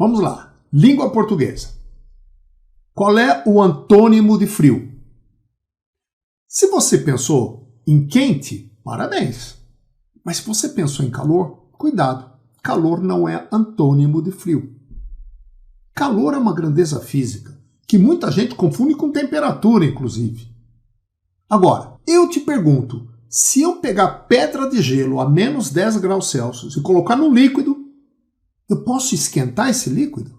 Vamos lá. Língua portuguesa. Qual é o antônimo de frio? Se você pensou em quente, parabéns. Mas se você pensou em calor, cuidado. Calor não é antônimo de frio. Calor é uma grandeza física que muita gente confunde com temperatura, inclusive. Agora, eu te pergunto, se eu pegar pedra de gelo a menos 10 graus Celsius e colocar no líquido, eu posso esquentar esse líquido?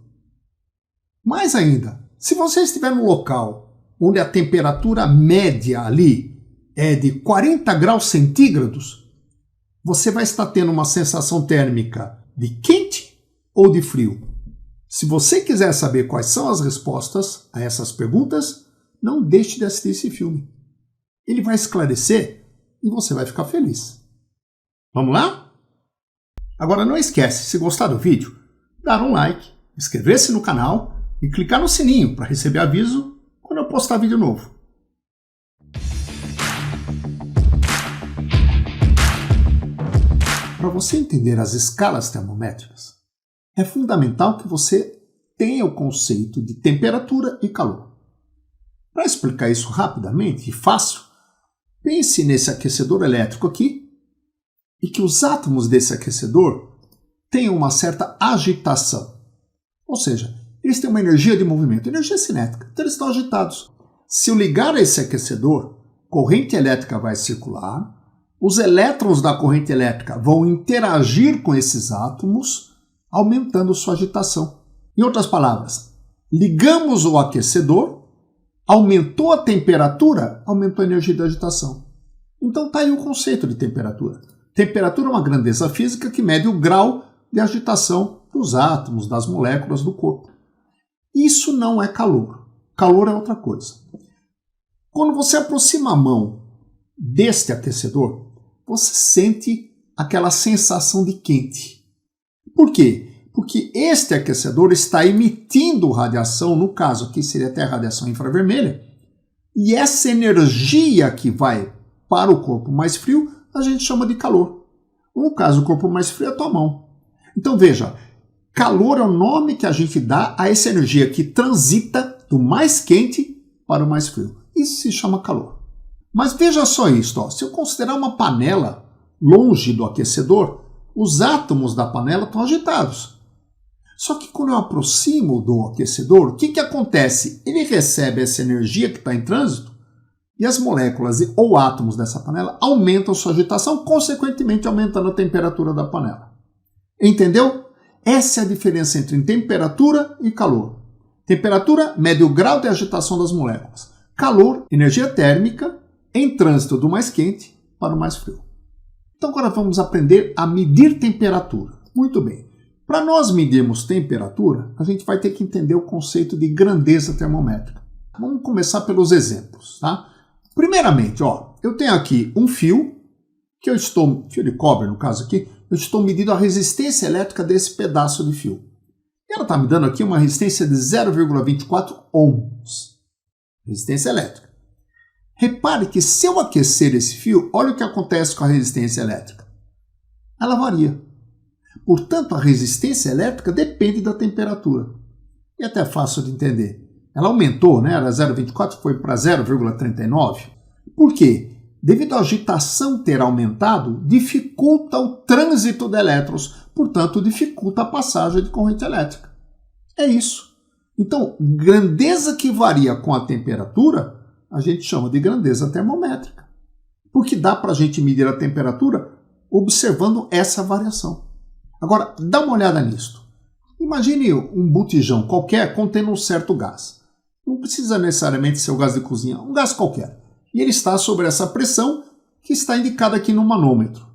Mais ainda, se você estiver num local onde a temperatura média ali é de 40 graus centígrados, você vai estar tendo uma sensação térmica de quente ou de frio? Se você quiser saber quais são as respostas a essas perguntas, não deixe de assistir esse filme. Ele vai esclarecer e você vai ficar feliz. Vamos lá? Agora não esquece, se gostar do vídeo, dar um like, inscrever-se no canal e clicar no sininho para receber aviso quando eu postar vídeo novo. Para você entender as escalas termométricas, é fundamental que você tenha o conceito de temperatura e calor. Para explicar isso rapidamente e fácil, pense nesse aquecedor elétrico aqui e que os átomos desse aquecedor tenham uma certa agitação. Ou seja, eles têm uma energia de movimento, energia cinética, então eles estão agitados. Se eu ligar esse aquecedor, corrente elétrica vai circular, os elétrons da corrente elétrica vão interagir com esses átomos, aumentando sua agitação. Em outras palavras, ligamos o aquecedor, aumentou a temperatura, aumentou a energia da agitação. Então está aí o conceito de temperatura. Temperatura é uma grandeza física que mede o grau de agitação dos átomos, das moléculas do corpo. Isso não é calor. Calor é outra coisa. Quando você aproxima a mão deste aquecedor, você sente aquela sensação de quente. Por quê? Porque este aquecedor está emitindo radiação, no caso aqui seria até a radiação infravermelha, e essa energia que vai para o corpo mais frio, a gente chama de calor. No caso, o corpo mais frio é a tua mão. Então veja, calor é o nome que a gente dá a essa energia que transita do mais quente para o mais frio. Isso se chama calor. Mas veja só isso, ó. Se eu considerar uma panela longe do aquecedor, os átomos da panela estão agitados. Só que quando eu aproximo do aquecedor, o que acontece? Ele recebe essa energia que está em trânsito e as moléculas ou átomos dessa panela aumentam sua agitação, consequentemente aumentando a temperatura da panela. Entendeu? Essa é a diferença entre temperatura e calor. Temperatura mede o grau de agitação das moléculas. Calor, energia térmica em trânsito do mais quente para o mais frio. Então agora vamos aprender a medir temperatura. Muito bem. Para nós medirmos temperatura, a gente vai ter que entender o conceito de grandeza termométrica. Vamos começar pelos exemplos, tá? Primeiramente, ó, eu tenho aqui um fio, fio de cobre no caso aqui, eu estou medindo a resistência elétrica desse pedaço de fio. E ela está me dando aqui uma resistência de 0,24 ohms. Resistência elétrica. Repare que se eu aquecer esse fio, olha o que acontece com a resistência elétrica. Ela varia. Portanto, a resistência elétrica depende da temperatura. E até fácil de entender. Ela aumentou, né? Era 0,24, foi para 0,39. Por quê? Devido à agitação ter aumentado, dificulta o trânsito de elétrons, portanto, dificulta a passagem de corrente elétrica. É isso. Então, grandeza que varia com a temperatura, a gente chama de grandeza termométrica. Porque dá para a gente medir a temperatura observando essa variação. Agora, dá uma olhada nisto. Imagine um botijão qualquer contendo um certo gás. Não precisa necessariamente ser o gás de cozinha, um gás qualquer. E ele está sobre essa pressão que está indicada aqui no manômetro.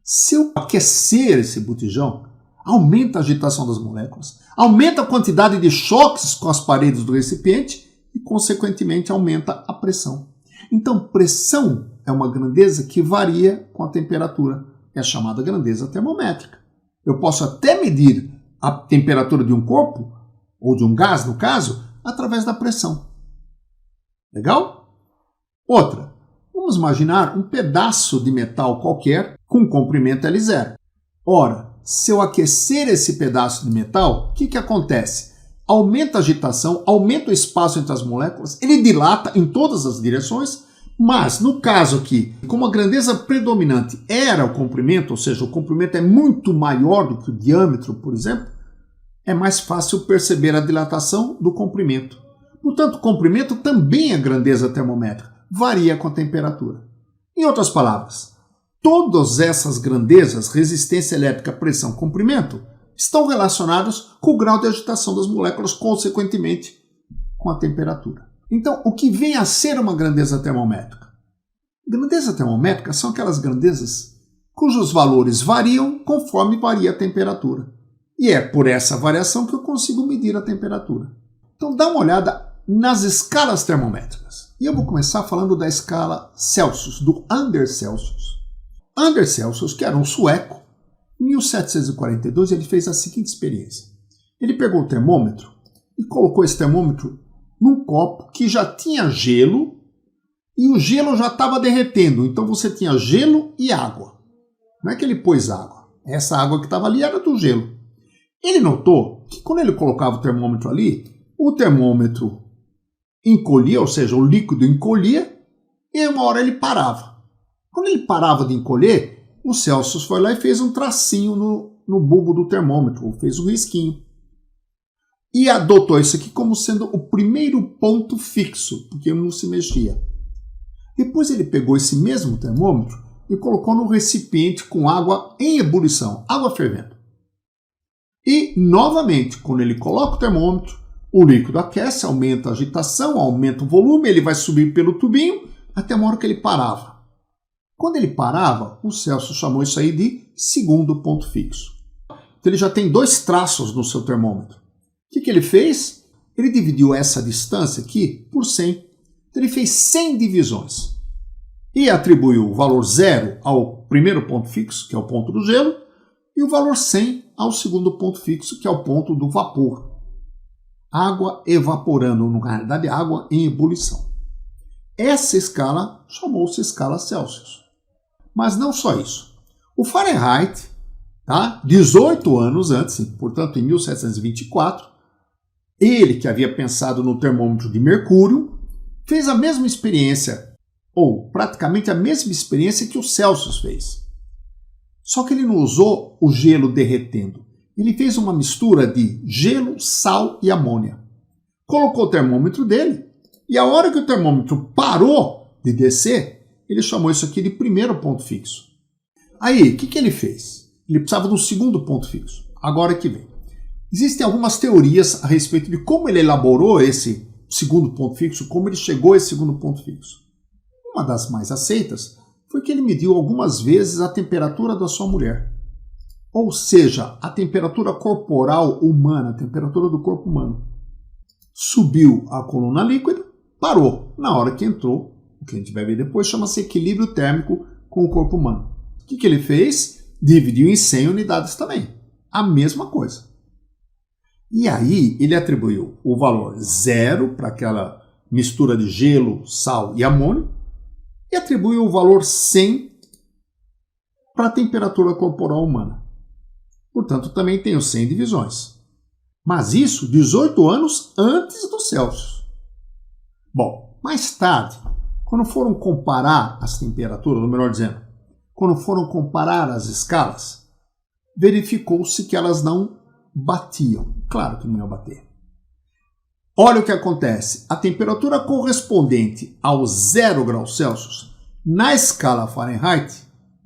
Se eu aquecer esse botijão, aumenta a agitação das moléculas, aumenta a quantidade de choques com as paredes do recipiente e, consequentemente, aumenta a pressão. Então, pressão é uma grandeza que varia com a temperatura. É a chamada grandeza termométrica. Eu posso até medir a temperatura de um corpo, ou de um gás, no caso, através da pressão. Legal? Outra. Vamos imaginar um pedaço de metal qualquer com comprimento L0. Ora, se eu aquecer esse pedaço de metal, o que acontece? Aumenta a agitação, aumenta o espaço entre as moléculas, ele dilata em todas as direções, mas no caso aqui, como a grandeza predominante era o comprimento, ou seja, o comprimento é muito maior do que o diâmetro, por exemplo, é mais fácil perceber a dilatação do comprimento. Portanto, o comprimento também é grandeza termométrica, varia com a temperatura. Em outras palavras, todas essas grandezas, resistência elétrica, pressão, comprimento, estão relacionadas com o grau de agitação das moléculas, consequentemente com a temperatura. Então, o que vem a ser uma grandeza termométrica? Grandeza termométrica são aquelas grandezas cujos valores variam conforme varia a temperatura. E é por essa variação que eu consigo medir a temperatura. Então, dá uma olhada nas escalas termométricas. E eu vou começar falando da escala Celsius, do Anders Celsius. Anders Celsius, que era um sueco, em 1742 ele fez a seguinte experiência. Ele pegou o termômetro e colocou esse termômetro num copo que já tinha gelo e o gelo já estava derretendo. Então você tinha gelo e água. Não é que ele pôs água. Essa água que estava ali era do gelo. Ele notou que quando ele colocava o termômetro ali, o termômetro encolhia, ou seja, o líquido encolhia, e uma hora ele parava. Quando ele parava de encolher, o Celsius foi lá e fez um tracinho no bulbo do termômetro, ou fez um risquinho. E adotou isso aqui como sendo o primeiro ponto fixo, porque não se mexia. Depois ele pegou esse mesmo termômetro e colocou num recipiente com água em ebulição, água fervendo. E, novamente, quando ele coloca o termômetro, o líquido aquece, aumenta a agitação, aumenta o volume, ele vai subir pelo tubinho até uma hora que ele parava. Quando ele parava, o Celsius chamou isso aí de segundo ponto fixo. Então ele já tem 2 traços no seu termômetro. O que ele fez? Ele dividiu essa distância aqui por 100. Então ele fez 100 divisões. E atribuiu o valor 0 ao primeiro ponto fixo, que é o ponto do gelo, e o valor 100 ao segundo ponto fixo, que é o ponto do vapor. Água evaporando, na realidade, água em ebulição. Essa escala chamou-se escala Celsius. Mas não só isso. O Fahrenheit, 18 anos antes, portanto em 1724, ele que havia pensado no termômetro de mercúrio, fez a mesma experiência, ou praticamente a mesma experiência que o Celsius fez. Só que ele não usou o gelo derretendo. Ele fez uma mistura de gelo, sal e amônia. Colocou o termômetro dele e a hora que o termômetro parou de descer, ele chamou isso aqui de primeiro ponto fixo. Aí, o que ele fez? Ele precisava de um segundo ponto fixo. Agora que vem. Existem algumas teorias a respeito de como ele elaborou esse segundo ponto fixo, como ele chegou a esse segundo ponto fixo. Uma das mais aceitas foi que ele mediu algumas vezes a temperatura da sua mulher. Ou seja, a temperatura corporal humana, a temperatura do corpo humano. Subiu a coluna líquida, parou. Na hora que entrou, o que a gente vai ver depois, chama-se equilíbrio térmico com o corpo humano. O que ele fez? Dividiu em 100 unidades também. A mesma coisa. E aí ele atribuiu o valor 0 para aquela mistura de gelo, sal e amônio e atribuiu o valor 100 para a temperatura corporal humana. Portanto, também tem os 100 divisões. Mas isso 18 anos antes do Celsius. Bom, mais tarde, quando foram comparar as temperaturas, ou melhor dizendo, quando foram comparar as escalas, verificou-se que elas não batiam. Claro que não iam bater. Olha o que acontece. A temperatura correspondente ao 0 graus Celsius, na escala Fahrenheit,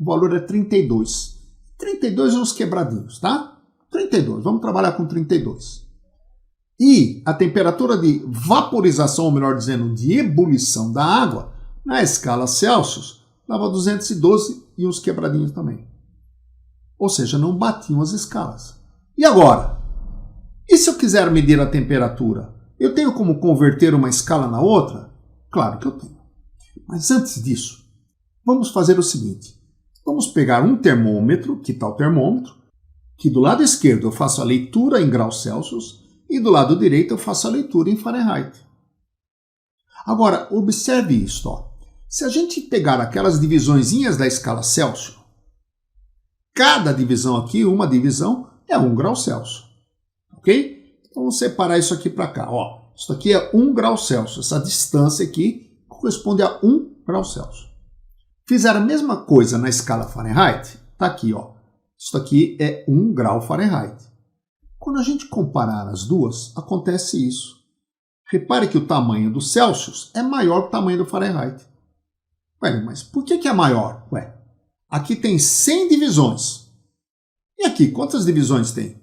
o valor é 32. 32 é uns quebradinhos, tá? 32, vamos trabalhar com 32. E a temperatura de vaporização, ou melhor dizendo, de ebulição da água, na escala Celsius, dava 212 e uns quebradinhos também. Ou seja, não batiam as escalas. E agora? E se eu quiser medir a temperatura? Eu tenho como converter uma escala na outra? Claro que eu tenho. Mas antes disso, vamos fazer o seguinte. Vamos pegar um termômetro, que tal termômetro, que do lado esquerdo eu faço a leitura em graus Celsius e do lado direito eu faço a leitura em Fahrenheit. Agora, observe isto. Se a gente pegar aquelas divisõezinhas da escala Celsius Cada divisão aqui, uma divisão, é 1 grau Celsius. Ok? Então, vamos separar isso aqui para cá. Ó, isso aqui é 1 grau Celsius. Essa distância aqui corresponde a 1 grau Celsius. Fizeram a mesma coisa na escala Fahrenheit. Está aqui, ó. Isso aqui é 1 grau Fahrenheit. Quando a gente comparar as duas, acontece isso. Repare que o tamanho do Celsius é maior que o tamanho do Fahrenheit. Ué, mas por que é maior? Ué, aqui tem 100 divisões. E aqui, quantas divisões tem?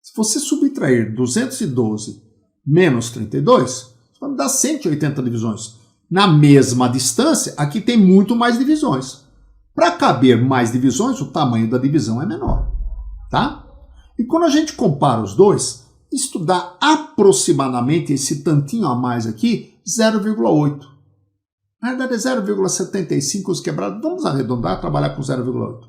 Se você subtrair 212 menos 32, isso vai me dar 180 divisões. Na mesma distância, aqui tem muito mais divisões. Para caber mais divisões, o tamanho da divisão é menor. Tá? E quando a gente compara os dois, isso dá aproximadamente esse tantinho a mais aqui, 0,8. Na verdade é 0,75 os quebrados. Vamos arredondar, trabalhar com 0,8.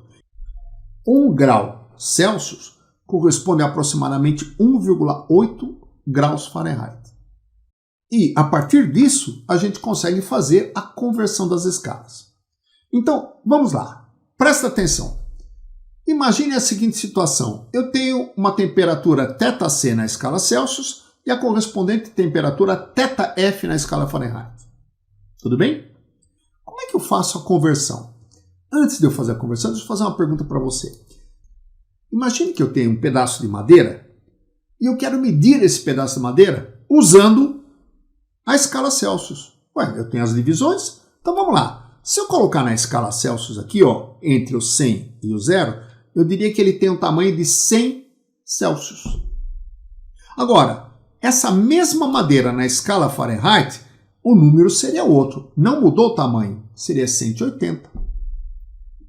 1 grau Celsius corresponde a aproximadamente 1,8 graus Fahrenheit. E, a partir disso, a gente consegue fazer a conversão das escalas. Então, vamos lá. Presta atenção. Imagine a seguinte situação. Eu tenho uma temperatura θC na escala Celsius e a correspondente temperatura θF na escala Fahrenheit. Tudo bem? Como é que eu faço a conversão? Antes de eu fazer a conversão, deixa eu fazer uma pergunta para você. Imagine que eu tenho um pedaço de madeira e eu quero medir esse pedaço de madeira usando a escala Celsius. Ué, eu tenho as divisões, então vamos lá. Se eu colocar na escala Celsius aqui, ó, entre o 100 e o 0, eu diria que ele tem um tamanho de 100 Celsius. Agora, essa mesma madeira na escala Fahrenheit, o número seria outro. Não mudou o tamanho, seria 180.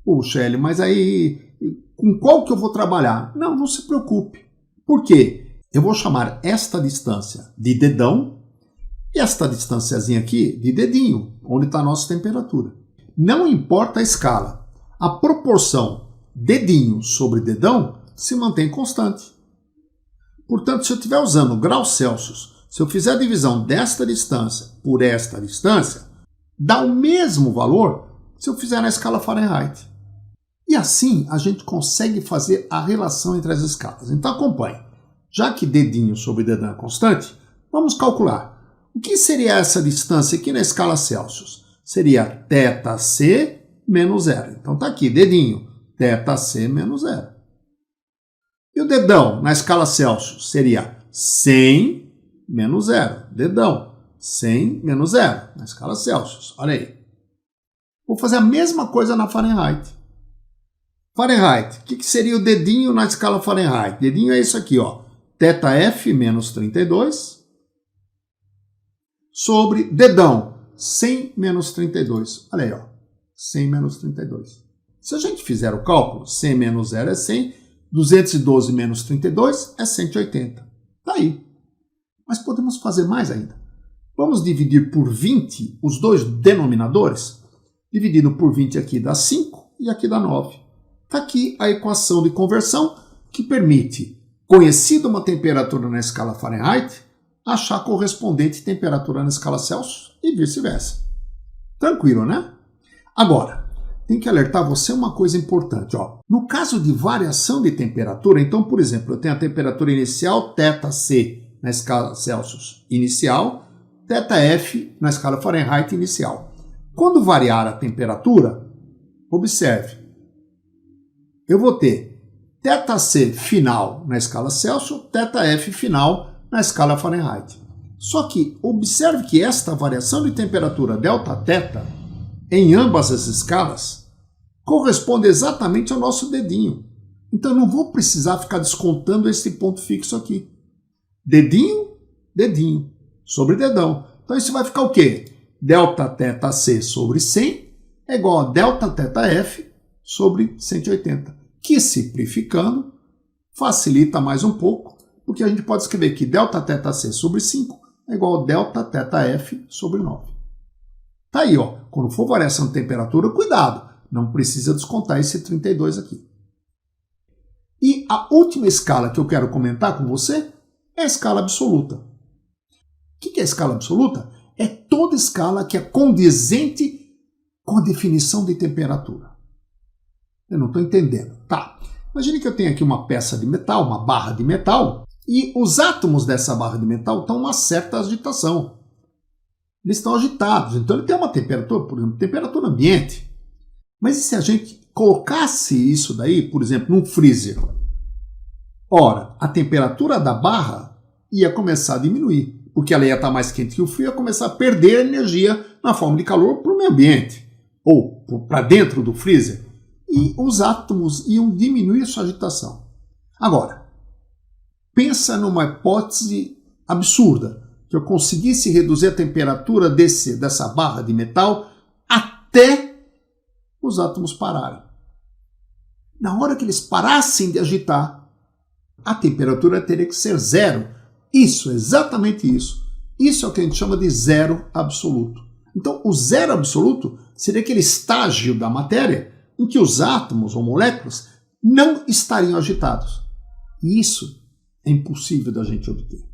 Puxa, Hélio, mas aí com qual que eu vou trabalhar? Não se preocupe. Por quê? Eu vou chamar esta distância de dedão e esta distânciazinha aqui de dedinho, onde está a nossa temperatura. Não importa a escala, a proporção dedinho sobre dedão se mantém constante. Portanto, se eu estiver usando graus Celsius, se eu fizer a divisão desta distância por esta distância, dá o mesmo valor se eu fizer na escala Fahrenheit. E assim a gente consegue fazer a relação entre as escalas. Então acompanhe. Já que dedinho sobre dedão é constante, vamos calcular. O que seria essa distância aqui na escala Celsius? Seria θC menos 0. Então está aqui, dedinho, θC menos 0. E o dedão na escala Celsius seria 100 menos 0. Dedão, 100 menos 0 na escala Celsius. Olha aí. Vou fazer a mesma coisa na Fahrenheit. Fahrenheit, o que seria o dedinho na escala Fahrenheit? Dedinho é isso aqui, ó. θF menos 32 sobre dedão, 100 menos 32. Olha aí, ó. 100 menos 32. Se a gente fizer o cálculo, 100 menos 0 é 100, 212 menos 32 é 180. Tá aí. Mas podemos fazer mais ainda. Vamos dividir por 20 os dois denominadores. Dividido por 20 aqui dá 5 e aqui dá 9. Está aqui a equação de conversão que permite, conhecida uma temperatura na escala Fahrenheit, achar a correspondente temperatura na escala Celsius e vice-versa. Tranquilo, né? Agora, tem que alertar você uma coisa importante. Ó. No caso de variação de temperatura, então, por exemplo, eu tenho a temperatura inicial θC na escala Celsius inicial, θF na escala Fahrenheit inicial. Quando variar a temperatura, observe, eu vou ter θC final na escala Celsius, θF final na escala Fahrenheit. Só que observe que esta variação de temperatura Δθ em ambas as escalas corresponde exatamente ao nosso dedinho. Então eu não vou precisar ficar descontando esse ponto fixo aqui. Dedinho, dedinho, sobre dedão. Então isso vai ficar o quê? ΔθC sobre 100 é igual a ΔθF sobre 180, que simplificando facilita mais um pouco, porque a gente pode escrever que ΔθC sobre 5 é igual a ΔθF sobre 9. Tá aí, ó. Quando for variação de temperatura, cuidado, não precisa descontar esse 32 aqui. E a última escala que eu quero comentar com você é a escala absoluta. O que é a escala absoluta? É toda escala que é condizente com a definição de temperatura. Eu não estou entendendo. Tá, imagine que eu tenho aqui uma peça de metal, uma barra de metal, e os átomos dessa barra de metal estão uma certa agitação. Eles estão agitados, então ele tem uma temperatura, por exemplo, temperatura ambiente. Mas e se a gente colocasse isso daí, por exemplo, num freezer? Ora, a temperatura da barra ia começar a diminuir, porque ela ia estar mais quente que o frio, ia começar a perder energia na forma de calor para o meio ambiente, ou para dentro do freezer, e os átomos iam diminuir sua agitação. Agora, pensa numa hipótese absurda, que eu conseguisse reduzir a temperatura dessa barra de metal até os átomos pararem. Na hora que eles parassem de agitar, a temperatura teria que ser zero. Isso, exatamente isso. Isso é o que a gente chama de zero absoluto. Então, o zero absoluto seria aquele estágio da matéria em que os átomos ou moléculas não estariam agitados. E isso é impossível da gente obter.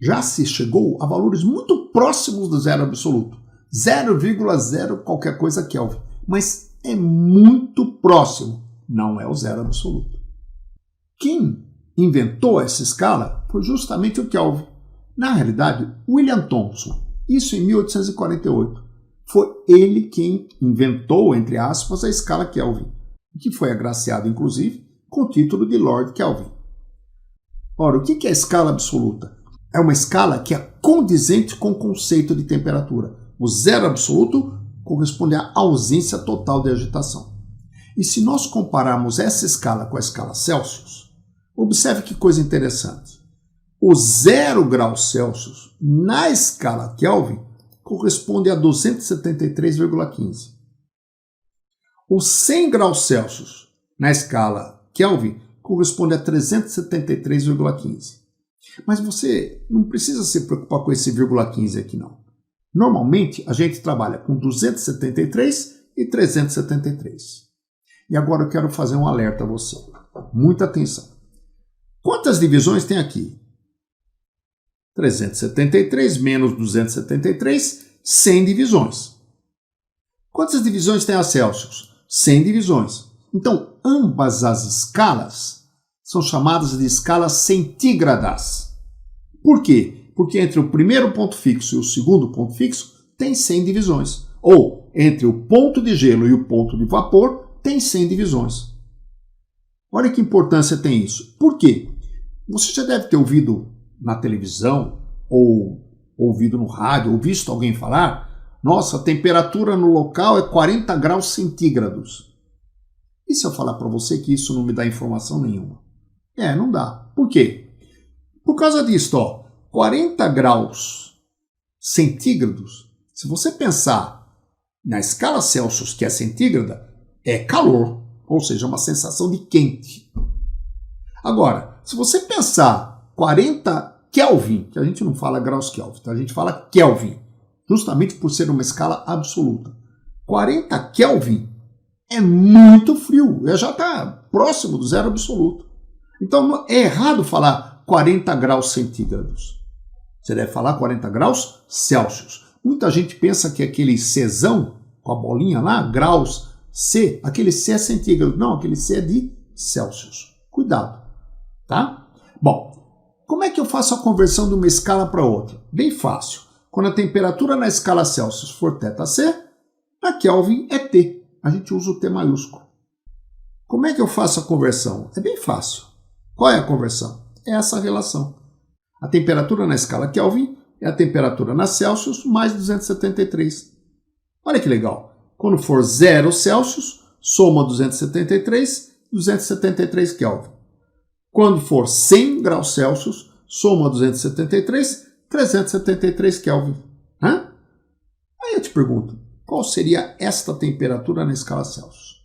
Já se chegou a valores muito próximos do zero absoluto. 0,0 qualquer coisa Kelvin. Mas é muito próximo. Não é o zero absoluto. Quem inventou essa escala foi justamente o Kelvin. Na realidade, William Thomson, isso em 1848. Foi ele quem inventou, entre aspas, a escala Kelvin, que foi agraciado, inclusive, com o título de Lord Kelvin. Ora, o que é a escala absoluta? É uma escala que é condizente com o conceito de temperatura. O zero absoluto corresponde à ausência total de agitação. E se nós compararmos essa escala com a escala Celsius, observe que coisa interessante. O 0 graus Celsius na escala Kelvin corresponde a 273,15. O 100 graus Celsius na escala Kelvin corresponde a 373,15. Mas você não precisa se preocupar com esse vírgula 15 aqui não. Normalmente a gente trabalha com 273 e 373. E agora eu quero fazer um alerta a você. Muita atenção. Quantas divisões tem aqui? 373 menos 273, 100 divisões. Quantas divisões tem a Celsius? 100 divisões. Então, ambas as escalas são chamadas de escalas centígradas. Por quê? Porque entre o primeiro ponto fixo e o segundo ponto fixo tem 100 divisões. Ou entre o ponto de gelo e o ponto de vapor tem 100 divisões. Olha que importância tem isso. Por quê? Você já deve ter ouvido na televisão, ou ouvido no rádio, ou visto alguém falar: nossa, a temperatura no local é 40 graus centígrados. E se eu falar para você que isso não me dá informação nenhuma? Não dá. Por quê? Por causa disso, 40 graus centígrados, se você pensar na escala Celsius, que é centígrada, é calor, ou seja, uma sensação de quente. Agora, se você pensar 40 Kelvin, que a gente não fala graus Kelvin, a gente fala Kelvin, justamente por ser uma escala absoluta. 40 Kelvin é muito frio, já está próximo do zero absoluto. Então é errado falar 40 graus centígrados. Você deve falar 40 graus Celsius. Muita gente pensa que aquele Czão, com a bolinha lá, graus C, aquele C é centígrado. Não, aquele C é de Celsius. Cuidado, tá? Bom, como é que eu faço a conversão de uma escala para outra? Bem fácil. Quando a temperatura na escala Celsius for θC, a Kelvin é T. A gente usa o T maiúsculo. Como é que eu faço a conversão? É bem fácil. Qual é a conversão? É essa relação. A temperatura na escala Kelvin é a temperatura na Celsius mais 273. Olha que legal. Quando for 0 Celsius, soma 273, 273 Kelvin. Quando for 100 graus Celsius, soma 273, 373 Kelvin. Aí eu te pergunto, qual seria esta temperatura na escala Celsius?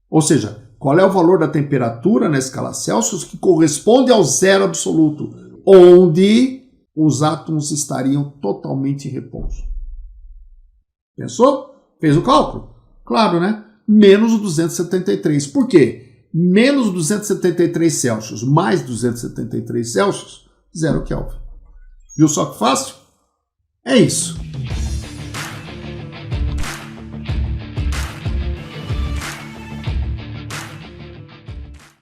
Ou seja, qual é o valor da temperatura na escala Celsius que corresponde ao zero absoluto, onde os átomos estariam totalmente em repouso? Pensou? Fez o cálculo? Claro, né? Menos o 273. Por quê? Menos 273 Celsius mais 273 Celsius, 0 Kelvin. Viu só que fácil? É isso.